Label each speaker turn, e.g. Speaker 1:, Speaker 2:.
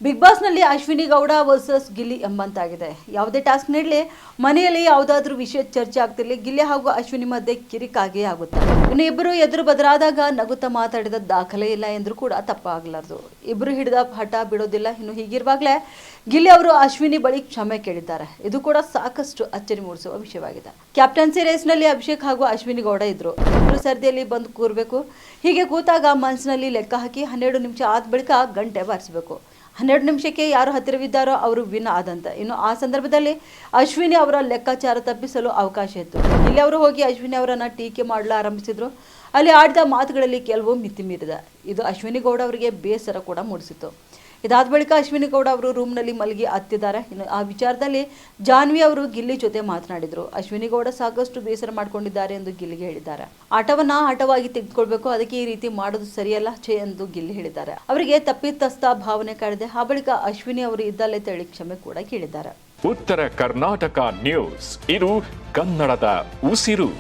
Speaker 1: Big ಬಾಸ್ನಲ್ಲಿ Ashwini Gowda versus Gilli ಎಂಬಂತಾಗಿದೆ. ಯಾವುದೇ ಟಾಸ್ಕ್ ನೀಡಲಿ, ಮನೆಯಲ್ಲಿ ಯಾವುದಾದ್ರೂ ವಿಷಯ ಚರ್ಚೆ ಆಗ್ತಿರಲಿ, ಗಿಲ್ಲಿ ಹಾಗೂ ಅಶ್ವಿನಿ ಮಧ್ಯೆ ಕಿರಿಕಾಗೇ ಆಗುತ್ತೆ. ಇನ್ನು ಇಬ್ಬರು ಎದುರು ಬದರಾದಾಗ ನಗುತ್ತಾ ಮಾತಾಡಿದ ದಾಖಲೆ ಇಲ್ಲ ಎಂದ್ರೂ ಕೂಡ ತಪ್ಪಾಗಲಾರದು. ಇಬ್ಬರು ಹಿಡಿದ ಹಠ ಬಿಡೋದಿಲ್ಲ. ಇನ್ನು ಹೀಗಿರುವಾಗಲೇ ಗಿಲ್ಲಿ ಅವರು ಅಶ್ವಿನಿ ಬಳಿ ಕ್ಷಮೆ ಕೇಳಿದ್ದಾರೆ. ಇದು ಕೂಡ ಸಾಕಷ್ಟು ಅಚ್ಚರಿ ಮೂಡಿಸುವ ವಿಷಯವಾಗಿದೆ. ಕ್ಯಾಪ್ಟನ್ಸಿ ರೇಸ್ನಲ್ಲಿ ಅಭಿಷೇಕ್ ಹಾಗೂ ಅಶ್ವಿನಿ ಗೌಡ ಇದ್ರು. ಇಬ್ಬರು ಸರದಿಯಲ್ಲಿ ಬಂದು ಕೂರಬೇಕು. ಹೀಗೆ ಕೂತಾಗ ಮನಸ್ಸಿನಲ್ಲಿ ಲೆಕ್ಕ ಹಾಕಿ 12 ನಿಮಿಷ ಆದ ಬಳಿಕ ಗಂಟೆ ಬಾರಿಸಬೇಕು. 12 ನಿಮಿಷಕ್ಕೆ ಯಾರು ಹತ್ತಿರವಿದ್ದಾರೋ ಅವರು ವಿನ್ ಆದಂತೆ. ಇನ್ನು ಆ ಸಂದರ್ಭದಲ್ಲಿ ಅಶ್ವಿನಿ ಅವರ ಲೆಕ್ಕಾಚಾರ ತಪ್ಪಿಸಲು ಅವಕಾಶ ಇತ್ತು. ಇಲ್ಲಿ ಅವರು ಹೋಗಿ ಅಶ್ವಿನಿ ಅವರನ್ನು ಟೀಕೆ ಮಾಡಲು ಆರಂಭಿಸಿದ್ರು. ಅಲ್ಲಿ ಆಡಿದ ಮಾತುಗಳಲ್ಲಿ ಕೆಲವು ಮಿತಿ ಮೀರಿದೆ. ಇದು ಅಶ್ವಿನಿ ಗೌಡ ಅವರಿಗೆ ಬೇಸರ ಕೂಡ ಮೂಡಿಸಿತು. ಇದಾದ ಬಳಿಕ ಅಶ್ವಿನಿ ಗೌಡ ಅವರು ರೂಮ್ನಲ್ಲಿ ಮಲಗಿ ಅತ್ತಿದ್ದಾರೆ. ಇನ್ನು ಆ ವಿಚಾರದಲ್ಲಿ ಜಾನ್ವಿ ಅವರು ಗಿಲ್ಲಿ ಜೊತೆ ಮಾತನಾಡಿದರು. ಅಶ್ವಿನಿ ಗೌಡ ಸಾಕಷ್ಟು ಬೇಸರ ಮಾಡಿಕೊಂಡಿದ್ದಾರೆ ಎಂದು ಗಿಲ್ಲಿಗೆ ಹೇಳಿದ್ದಾರೆ. ಆಟವನ್ನ ಆಟವಾಗಿ ತೆಗೆದುಕೊಳ್ಬೇಕು, ಅದಕ್ಕೆ ಈ ರೀತಿ ಮಾಡೋದು ಸರಿಯಲ್ಲ ಛೇ ಎಂದು ಗಿಲ್ಲಿ ಹೇಳಿದ್ದಾರೆ. ಅವರಿಗೆ ತಪ್ಪಿತಸ್ಥ ಭಾವನೆ ಕಾಡಿದೆ. ಆ ಬಳಿಕ ಅಶ್ವಿನಿ ಅವರು ಇದ್ದಲ್ಲೇ ತೆಳಿ ಕ್ಷಮೆ ಕೂಡ ಕೇಳಿದ್ದಾರೆ.
Speaker 2: ಉತ್ತರ ಕರ್ನಾಟಕ ನ್ಯೂಸ್, ಇದು ಕನ್ನಡದ ಉಸಿರು.